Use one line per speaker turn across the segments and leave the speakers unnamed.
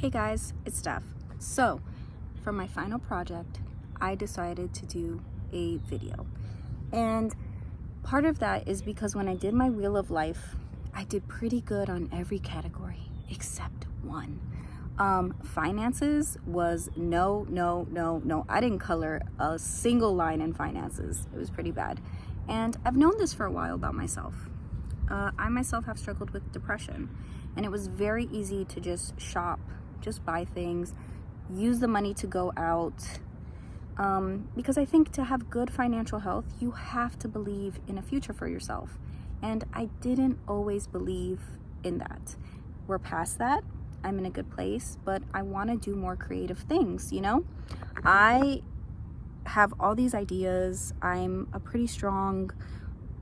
Hey guys, it's Steph. So, for my final project, I decided to do a video. And part of that is because when I did my Wheel of Life, I did pretty good on every category except one. Finances was no. I didn't color a single line in finances. It was pretty bad. And I've known this for a while about myself. I myself have struggled with depression, and it was very easy to just shop, just buy things, use the money to go out, because I think to have good financial health, you have to believe in a future for yourself. And I didn't always believe in that. We're past that. I'm in a good place, but I want to do more creative things, you know? I have all these ideas. I'm a pretty strong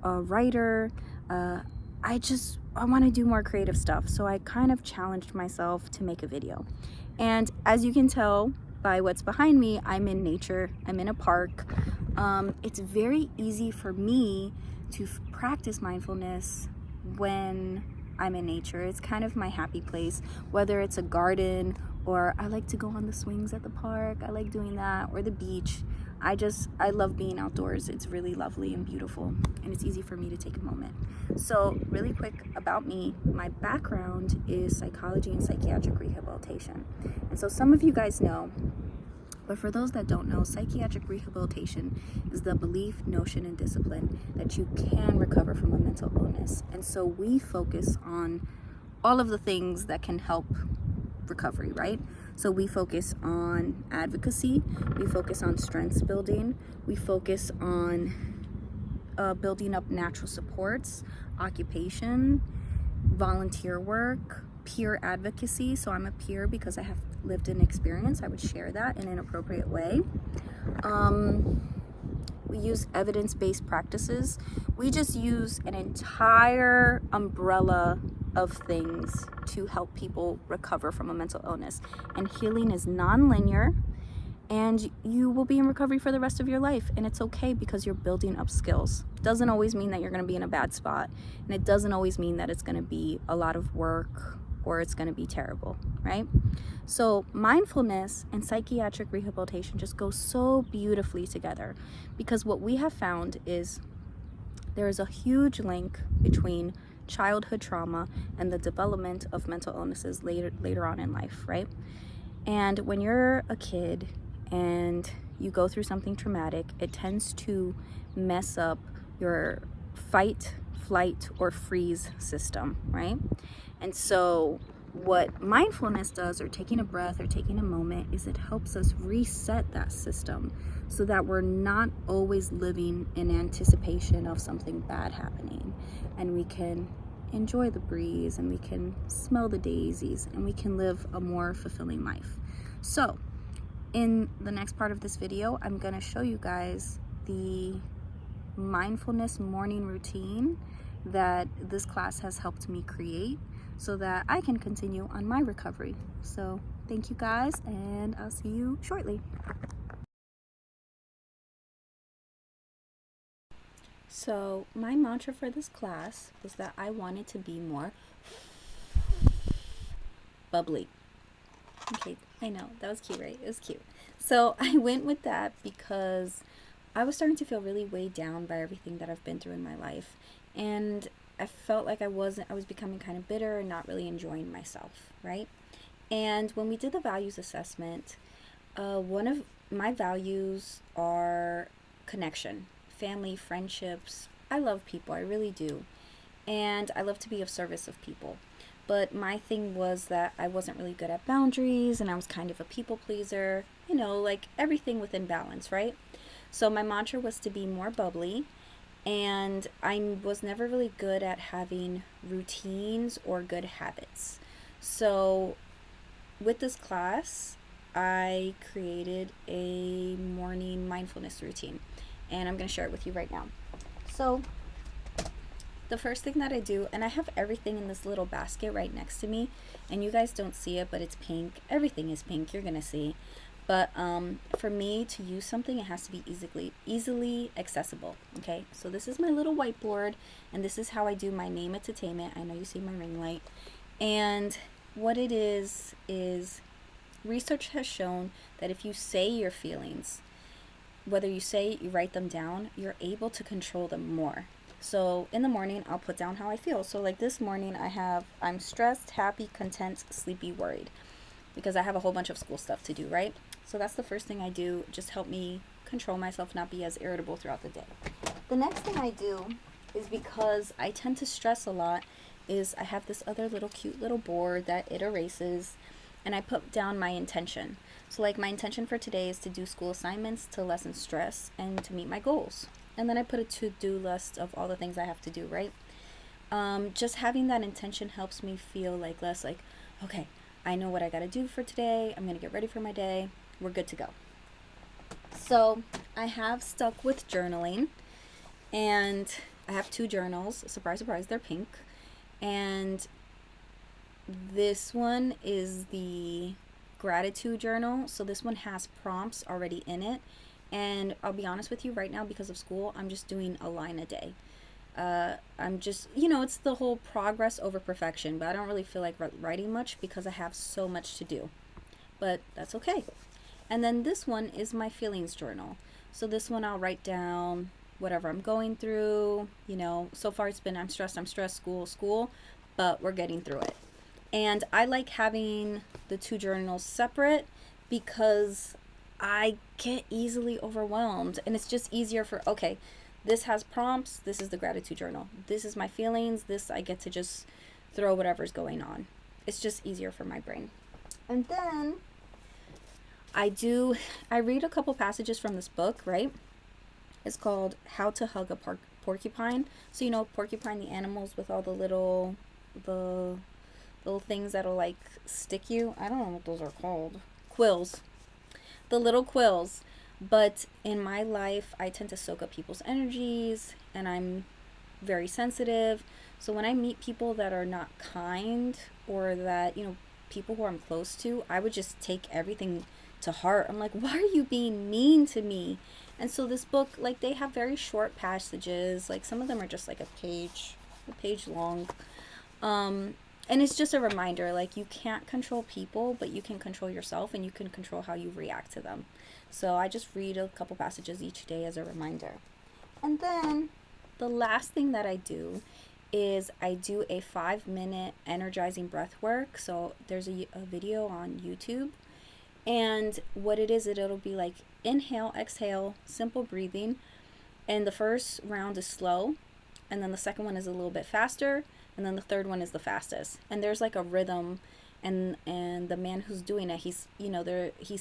writer. I want to do more creative stuff. So I kind of challenged myself to make a video. And as you can tell by what's behind me, I'm in nature. I'm in a park. It's very easy for me to practice mindfulness when I'm in nature. It's kind of my happy place, whether it's a garden or I like to go on the swings at the park. I like doing that, or the beach. I love being outdoors. It's really lovely and beautiful, and it's easy for me to take a moment. So really quick about me, my background is psychology and psychiatric rehabilitation. And so some of you guys know, but for those that don't know, psychiatric rehabilitation is the belief, notion, and discipline that you can recover from a mental illness. And so we focus on all of the things that can help recovery, right? So we focus on advocacy, we focus on strengths building, we focus on building up natural supports, occupation, volunteer work, peer advocacy. So I'm a peer because I have lived an experience. I would share that in an appropriate way. We use evidence-based practices. We just use an entire umbrella of things to help people recover from a mental illness. And healing is non-linear, and you will be in recovery for the rest of your life. And it's okay because you're building up skills. It doesn't always mean that you're going to be in a bad spot. And it doesn't always mean that it's going to be a lot of work or it's going to be terrible, right? So mindfulness and psychiatric rehabilitation just go so beautifully together, because what we have found is there is a huge link between childhood trauma and the development of mental illnesses later on in life, right? And when you're a kid and you go through something traumatic, it tends to mess up your fight, flight, or freeze system, right? And so what mindfulness does, or taking a breath or taking a moment, is it helps us reset that system so that we're not always living in anticipation of something bad happening, and we can enjoy the breeze, and we can smell the daisies, and we can live a more fulfilling life. So in the next part of this video, I'm going to show you guys the mindfulness morning routine that this class has helped me create so that I can continue on my recovery. So thank you guys, and I'll see you shortly. So my mantra for this class was that I wanted to be more bubbly. Okay, I know, that was cute, right? It was cute. So I went with that because I was starting to feel really weighed down by everything that I've been through in my life. And I felt like I was becoming kind of bitter and not really enjoying myself, right? And when we did the values assessment, one of my values are connection, family, friendships. I love people, I really do. And I love to be of service of people. But my thing was that I wasn't really good at boundaries, and I was kind of a people pleaser, you know, like everything within balance, right? So my mantra was to be more bubbly, and I was never really good at having routines or good habits. So with this class, I created a morning mindfulness routine, and I'm going to share it with you right now. So the first thing that I do, and I have everything in this little basket right next to me, and you guys don't see it, but it's pink. Everything is pink, you're going to see. But for me to use something, it has to be easily accessible. Okay, so this is my little whiteboard, and this is how I do my name entertainment. I know you see my ring light. And what it is research has shown that if you say your feelings, whether you say you write them down, you're able to control them more. So in the morning, I'll put down how I feel. So like this morning, I'm stressed, happy, content, sleepy, worried, because I have a whole bunch of school stuff to do, right? So that's the first thing I do, just help me control myself, not be as irritable throughout the day. The next thing I do is, because I tend to stress a lot, is I have this other little cute little board that it erases, and I put down my intention. So like my intention for today is to do school assignments to lessen stress and to meet my goals. And then I put a to-do list of all the things I have to do, right? Just having that intention helps me feel like less like, okay, I know what I got to do for today. I'm going to get ready for my day. We're good to go. So I have stuck with journaling, and I have 2 journals. Surprise, surprise, they're pink. And this one is the gratitude journal. So this one has prompts already in it. And I'll be honest with you, right now, because of school, I'm just doing a line a day. I'm just, it's the whole progress over perfection, but I don't really feel like writing much because I have so much to do. But that's okay. And then this one is my feelings journal. So this one I'll write down whatever I'm going through. So far it's been I'm stressed, school, but we're getting through it. And I like having the 2 journals separate because I get easily overwhelmed, and it's just easier for, okay, this has prompts, this is the gratitude journal, this is my feelings, this I get to just throw whatever's going on. It's just easier for my brain. And then I read a couple passages from this book, right? It's called How to Hug a Porcupine. So porcupine, the animals with all the little things that'll like stick you. I don't know what those are called. Quills. The little quills. But in my life, I tend to soak up people's energies, and I'm very sensitive. So when I meet people that are not kind, or that, people who I'm close to, I would just take everything to heart. I'm like, why are you being mean to me? And so this book, like, they have very short passages. Like, some of them are just like a page long. And it's just a reminder, like, you can't control people, but you can control yourself, and you can control how you react to them. So I just read a couple passages each day as a reminder. And then the last thing that I do is I do a 5-minute energizing breath work. So there's a video on YouTube. And what it is, it'll be like inhale, exhale, simple breathing. And the first round is slow. And then the second one is a little bit faster. And then the third one is the fastest. And there's like a rhythm. And the man who's doing it, he's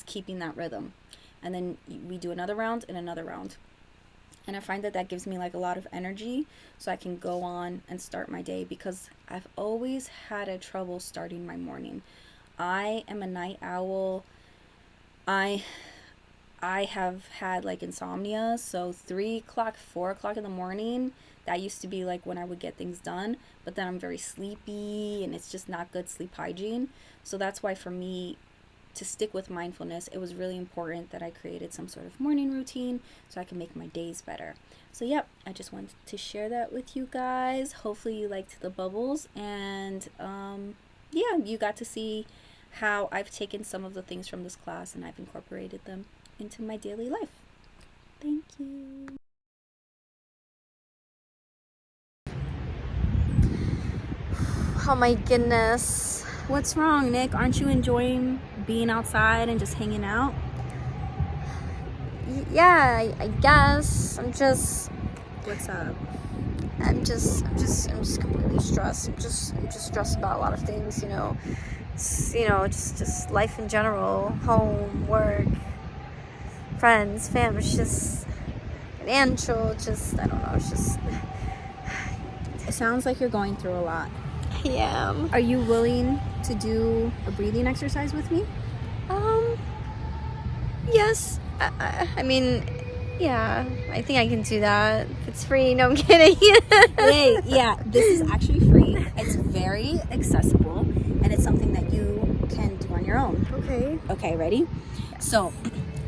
keeping that rhythm. And then we do another round and another round. And I find that gives me like a lot of energy, so I can go on and start my day, because I've always had a trouble starting my morning. I am a night owl. I have had like insomnia, so 3 o'clock, 4 o'clock in the morning, that used to be like when I would get things done, but then I'm very sleepy, and it's just not good sleep hygiene. So that's why for me, to stick with mindfulness, it was really important that I created some sort of morning routine so I can make my days better. So yep, I just wanted to share that with you guys. Hopefully you liked the bubbles, and yeah, you got to see how I've taken some of the things from this class and I've incorporated them into my daily life. Thank you.
Oh my goodness.
What's wrong, Nick? Aren't you enjoying being outside and just hanging out?
Yeah, I guess.
What's up?
I'm just completely stressed. I'm just stressed about a lot of things, just life in general, home, work, friends, family. It's just financial. I don't know.
It sounds like you're going through a lot.
I am.
Are you willing to do a breathing exercise with me?
Yes. I mean, yeah, I think I can do that. If it's free, no, I'm kidding.
Hey, yeah, this is actually free. It's very accessible, and it's something that you can do on your own.
Okay.
Okay, ready?
Yes.
So,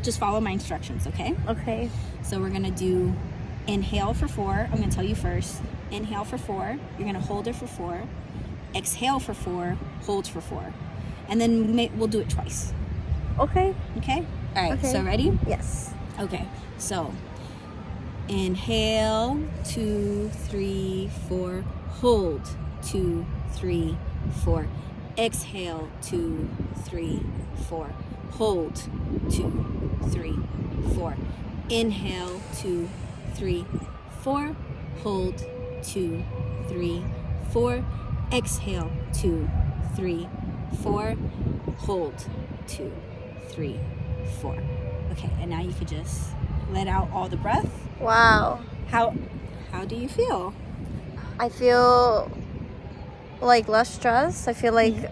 just follow my instructions, okay?
Okay.
So we're going to do inhale for 4. I'm going to tell you first. Inhale for 4. You're going to hold it for 4. Exhale for 4. Hold for 4. And then we'll do it twice.
Okay.
Okay? All right,
Okay.
so ready?
Yes.
Okay, so inhale, 2, 3, 4. Hold, 2, 3, 4. Exhale, 2, 3, 4. Hold, 2, 3, 4. Inhale, 2, 3, 4. Hold, 2, 3, 4. Exhale, 2, 3, 4. Hold, 2, 3, 4. Okay, and now you could just let out all the breath.
Wow.
How do you feel?
I feel like less stress. I feel like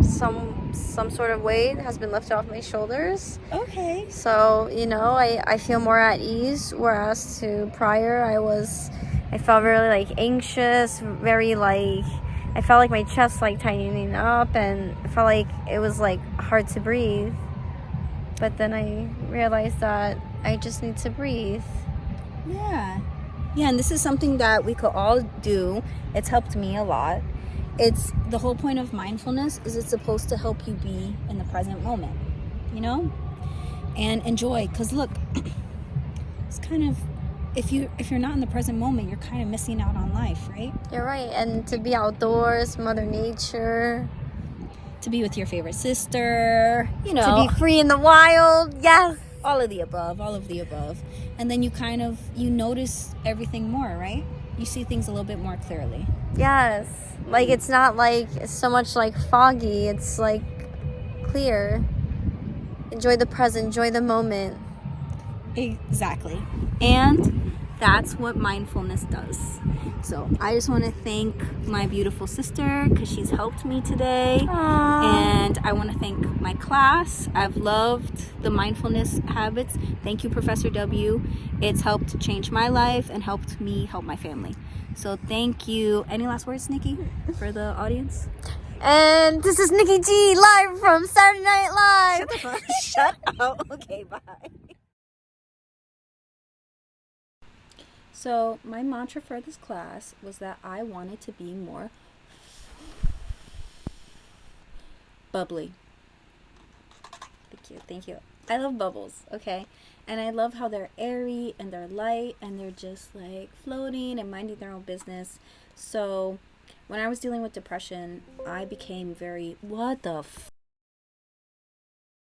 some sort of weight has been lifted off my shoulders.
Okay.
So, I feel more at ease, whereas to prior I felt really like anxious, very like I felt like my chest like tightening up, and I felt like it was like hard to breathe. But then I realized that I just need to breathe.
Yeah. Yeah, and this is something that we could all do. It's helped me a lot. It's the whole point of mindfulness is it's supposed to help you be in the present moment, and enjoy. Because look, it's kind of if you're not in the present moment, you're kind of missing out on life, right?
You're right. And to be outdoors, Mother Nature,
To be with your favorite sister,
to be free in the wild. Yes.
all of the above. And then you notice everything more, right? You see things a little bit more clearly.
Yes. Like it's not like so much like foggy. It's like clear. Enjoy the present. Enjoy the moment.
Exactly. And that's what mindfulness does. So I just want to thank my beautiful sister because she's helped me today.
Aww.
And I want to thank my class. I've loved the mindfulness habits. Thank you, Professor W. It's helped change my life and helped me help my family. So thank you. Any last words, Nikki, for the audience?
And this is Nikki G live from Saturday Night Live.
Shut up. Okay, bye. So my mantra for this class was that I wanted to be more bubbly. Thank you. I love bubbles, okay? And I love how they're airy and they're light and they're just like floating and minding their own business. So when I was dealing with depression, I became very, what the